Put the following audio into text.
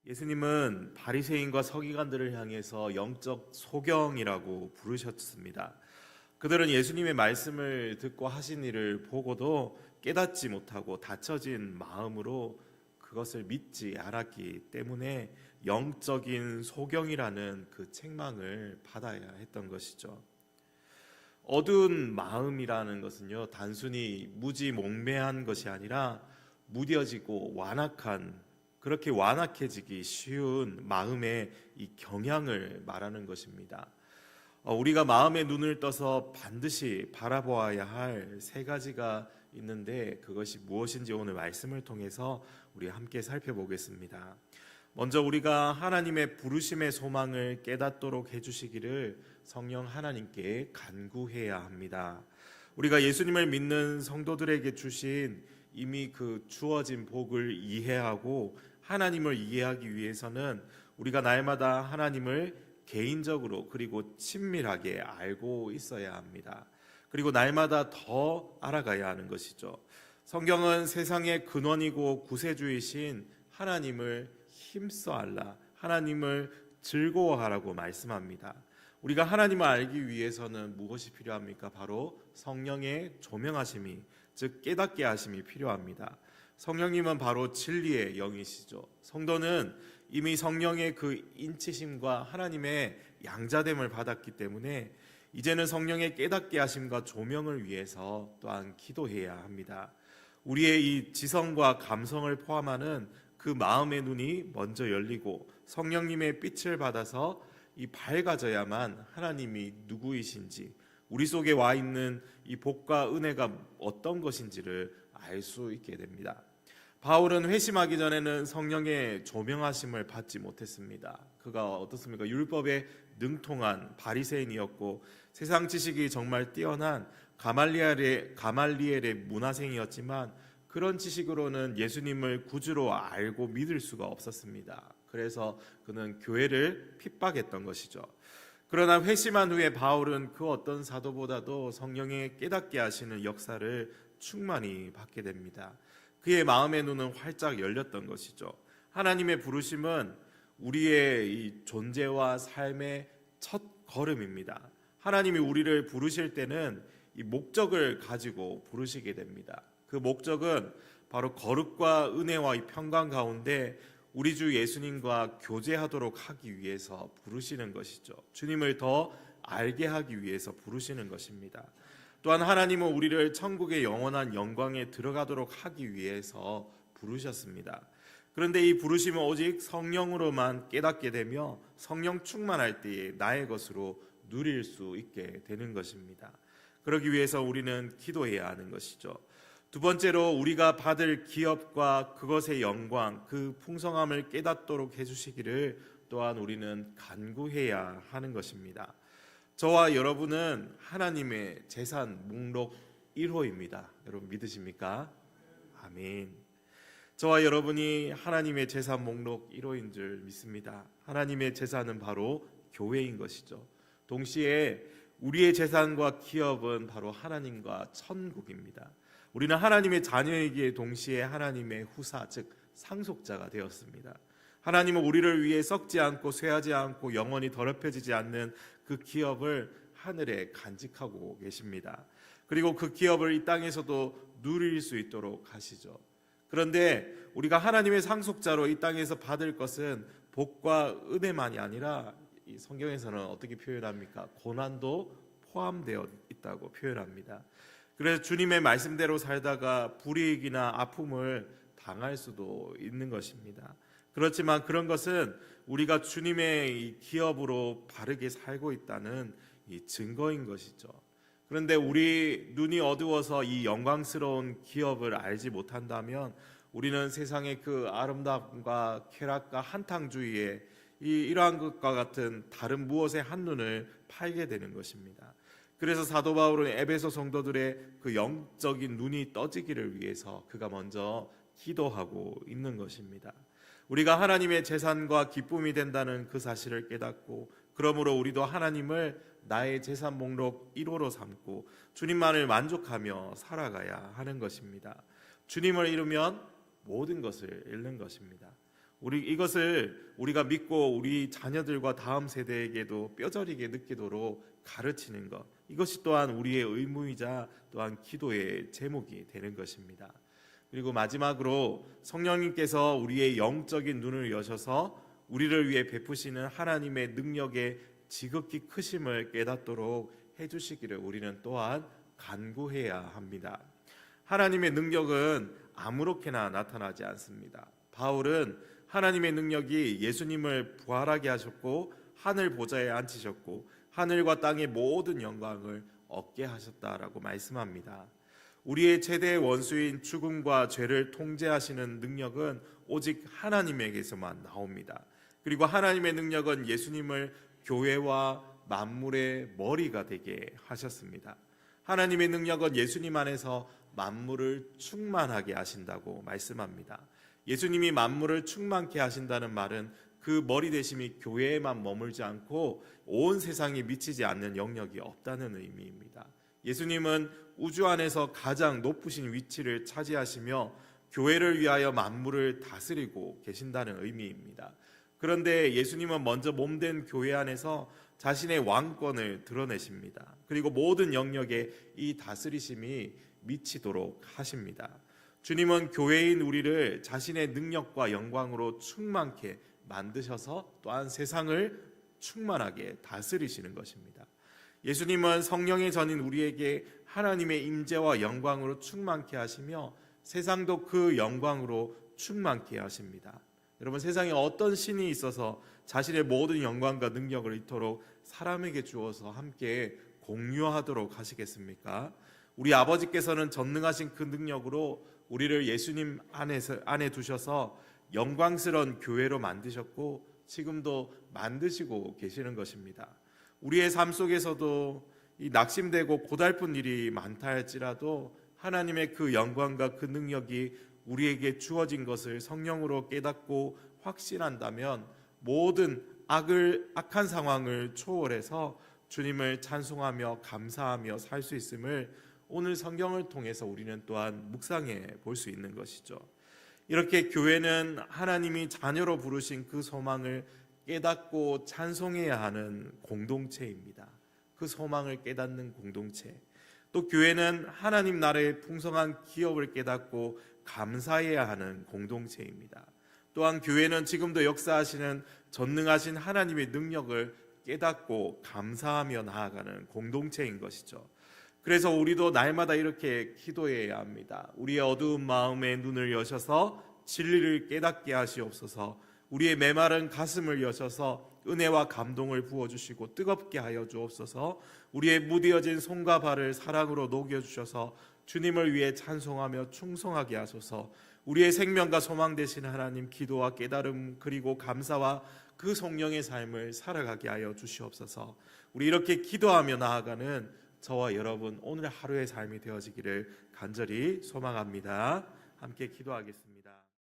예수님은 바리새인과 서기관들을 향해서 영적 소경이라고 부르셨습니다. 그들은 예수님의 말씀을 듣고 하신 일을 보고도 깨닫지 못하고 닫혀진 마음으로 그것을 믿지 않았기 때문에 영적인 소경이라는 그 책망을 받아야 했던 것이죠. 어두운 마음이라는 것은요, 단순히 무지몽매한 것이 아니라 무뎌지고 그렇게 완악해지기 쉬운 마음의 이 경향을 말하는 것입니다. 우리가 마음의 눈을 떠서 반드시 바라보아야 할 세 가지가 있는데 그것이 무엇인지 오늘 말씀을 통해서 우리 함께 살펴보겠습니다. 먼저 우리가 하나님의 부르심의 소망을 깨닫도록 해주시기를 성령 하나님께 간구해야 합니다. 우리가 예수님을 믿는 성도들에게 주신 이미 그 주어진 복을 이해하고 하나님을 이해하기 위해서는 우리가 날마다 하나님을 개인적으로 그리고 친밀하게 알고 있어야 합니다. 그리고 날마다 더 알아가야 하는 것이죠. 성경은 세상의 근원이고 구세주이신 하나님을 힘써 알라, 하나님을 즐거워하라고 말씀합니다. 우리가 하나님을 알기 위해서는 무엇이 필요합니까? 바로 성령의 조명하심이, 즉 깨닫게 하심이 필요합니다. 성령님은 바로 진리의 영이시죠. 성도는 이미 성령의 그 인치심과 하나님의 양자됨을 받았기 때문에 이제는 성령의 깨닫게 하심과 조명을 위해서 또한 기도해야 합니다. 우리의 이 지성과 감성을 포함하는 그 마음의 눈이 먼저 열리고 성령님의 빛을 받아서 이 밝아져야만 하나님이 누구이신지, 우리 속에 와 있는 이 복과 은혜가 어떤 것인지를 알 수 있게 됩니다. 바울은 회심하기 전에는 성령의 조명하심을 받지 못했습니다. 그가 어떻습니까? 율법에 능통한 바리새인이었고 세상 지식이 정말 뛰어난 가말리엘의 문화생이었지만 그런 지식으로는 예수님을 구주로 알고 믿을 수가 없었습니다. 그래서 그는 교회를 핍박했던 것이죠. 그러나 회심한 후에 바울은 그 어떤 사도보다도 성령의 깨닫게 하시는 역사를 충만히 받게 됩니다. 그의 마음의 눈은 활짝 열렸던 것이죠. 하나님의 부르심은 우리의 이 존재와 삶의 첫 걸음입니다. 하나님이 우리를 부르실 때는 이 목적을 가지고 부르시게 됩니다. 그 목적은 바로 거룩과 은혜와 이 평강 가운데 우리 주 예수님과 교제하도록 하기 위해서 부르시는 것이죠. 주님을 더 알게 하기 위해서 부르시는 것입니다. 또한 하나님은 우리를 천국의 영원한 영광에 들어가도록 하기 위해서 부르셨습니다. 그런데 이 부르심은 오직 성령으로만 깨닫게 되며 성령 충만할 때에 나의 것으로 누릴 수 있게 되는 것입니다. 그러기 위해서 우리는 기도해야 하는 것이죠. 두 번째로 우리가 받을 기업과 그것의 영광, 그 풍성함을 깨닫도록 해주시기를 또한 우리는 간구해야 하는 것입니다. 저와 여러분은 하나님의 재산 목록 1호입니다. 여러분 믿으십니까? 아멘. 저와 여러분이 하나님의 재산 목록 1호인 줄 믿습니다. 하나님의 재산은 바로 교회인 것이죠. 동시에 우리의 재산과 기업은 바로 하나님과 천국입니다. 우리는 하나님의 자녀이기에 동시에 하나님의 후사, 즉 상속자가 되었습니다. 하나님은 우리를 위해 썩지 않고 쇠하지 않고 영원히 더럽혀지지 않는 그 기업을 하늘에 간직하고 계십니다. 그리고 그 기업을 이 땅에서도 누릴 수 있도록 하시죠. 그런데 우리가 하나님의 상속자로 이 땅에서 받을 것은 복과 은혜만이 아니라 이 성경에서는 어떻게 표현합니까? 고난도 포함되어 있다고 표현합니다. 그래서 주님의 말씀대로 살다가 불이익이나 아픔을 당할 수도 있는 것입니다. 그렇지만 그런 것은 우리가 주님의 이 기업으로 바르게 살고 있다는 이 증거인 것이죠. 그런데 우리 눈이 어두워서 이 영광스러운 기업을 알지 못한다면 우리는 세상의 그 아름다움과 쾌락과 한탕주의에 이러한 것과 같은 다른 무엇의 한눈을 팔게 되는 것입니다. 그래서 사도 바울은 에베소 성도들의 그 영적인 눈이 떠지기를 위해서 그가 먼저 기도하고 있는 것입니다. 우리가 하나님의 재산과 기쁨이 된다는 그 사실을 깨닫고 그러므로 우리도 하나님을 나의 재산 목록 1호로 삼고 주님만을 만족하며 살아가야 하는 것입니다. 주님을 잃으면 모든 것을 잃는 것입니다. 이것을 우리가 믿고 우리 자녀들과 다음 세대에게도 뼈저리게 느끼도록 가르치는 것, 이것이 또한 우리의 의무이자 또한 기도의 제목이 되는 것입니다. 그리고 마지막으로 성령님께서 우리의 영적인 눈을 여셔서 우리를 위해 베푸시는 하나님의 능력의 지극히 크심을 깨닫도록 해주시기를 우리는 또한 간구해야 합니다. 하나님의 능력은 아무렇게나 나타나지 않습니다. 바울은 하나님의 능력이 예수님을 부활하게 하셨고 하늘 보좌에 앉히셨고 하늘과 땅의 모든 영광을 얻게 하셨다라고 말씀합니다. 우리의 최대의 원수인 죽음과 죄를 통제하시는 능력은 오직 하나님에게서만 나옵니다. 그리고 하나님의 능력은 예수님을 교회와 만물의 머리가 되게 하셨습니다. 하나님의 능력은 예수님 안에서 만물을 충만하게 하신다고 말씀합니다. 예수님이 만물을 충만케 하신다는 말은 그 머리 되심이 교회에만 머물지 않고 온 세상에 미치지 않는 영역이 없다는 의미입니다. 예수님은 우주 안에서 가장 높으신 위치를 차지하시며 교회를 위하여 만물을 다스리고 계신다는 의미입니다. 그런데 예수님은 먼저 몸된 교회 안에서 자신의 왕권을 드러내십니다. 그리고 모든 영역에 이 다스리심이 미치도록 하십니다. 주님은 교회인 우리를 자신의 능력과 영광으로 충만케 만드셔서 또한 세상을 충만하게 다스리시는 것입니다. 예수님은 성령의 전인 우리에게 하나님의 임재와 영광으로 충만케 하시며 세상도 그 영광으로 충만케 하십니다. 여러분, 세상에 어떤 신이 있어서 자신의 모든 영광과 능력을 이토록 사람에게 주어서 함께 공유하도록 하시겠습니까? 우리 아버지께서는 전능하신 그 능력으로 우리를 예수님 안에 두셔서 영광스러운 교회로 만드셨고 지금도 만드시고 계시는 것입니다. 우리의 삶 속에서도 이 낙심되고 고달픈 일이 많다 할지라도 하나님의 그 영광과 그 능력이 우리에게 주어진 것을 성령으로 깨닫고 확신한다면 모든 악한 상황을 초월해서 주님을 찬송하며 감사하며 살 수 있음을 오늘 성경을 통해서 우리는 또한 묵상해 볼 수 있는 것이죠. 이렇게 교회는 하나님이 자녀로 부르신 그 소망을 깨닫고 찬송해야 하는 공동체입니다. 그 소망을 깨닫는 공동체. 또 교회는 하나님 나라의 풍성한 기업을 깨닫고 감사해야 하는 공동체입니다. 또한 교회는 지금도 역사하시는 전능하신 하나님의 능력을 깨닫고 감사하며 나아가는 공동체인 것이죠. 그래서 우리도 날마다 이렇게 기도해야 합니다. 우리의 어두운 마음의 눈을 여셔서 진리를 깨닫게 하시옵소서. 우리의 메마른 가슴을 여셔서 은혜와 감동을 부어주시고 뜨겁게 하여 주옵소서. 우리의 무뎌진 손과 발을 사랑으로 녹여주셔서 주님을 위해 찬송하며 충성하게 하소서. 우리의 생명과 소망 되신 하나님, 기도와 깨달음 그리고 감사와 그 성령의 삶을 살아가게 하여 주시옵소서. 우리 이렇게 기도하며 나아가는 저와 여러분 오늘 하루의 삶이 되어지기를 간절히 소망합니다. 함께 기도하겠습니다.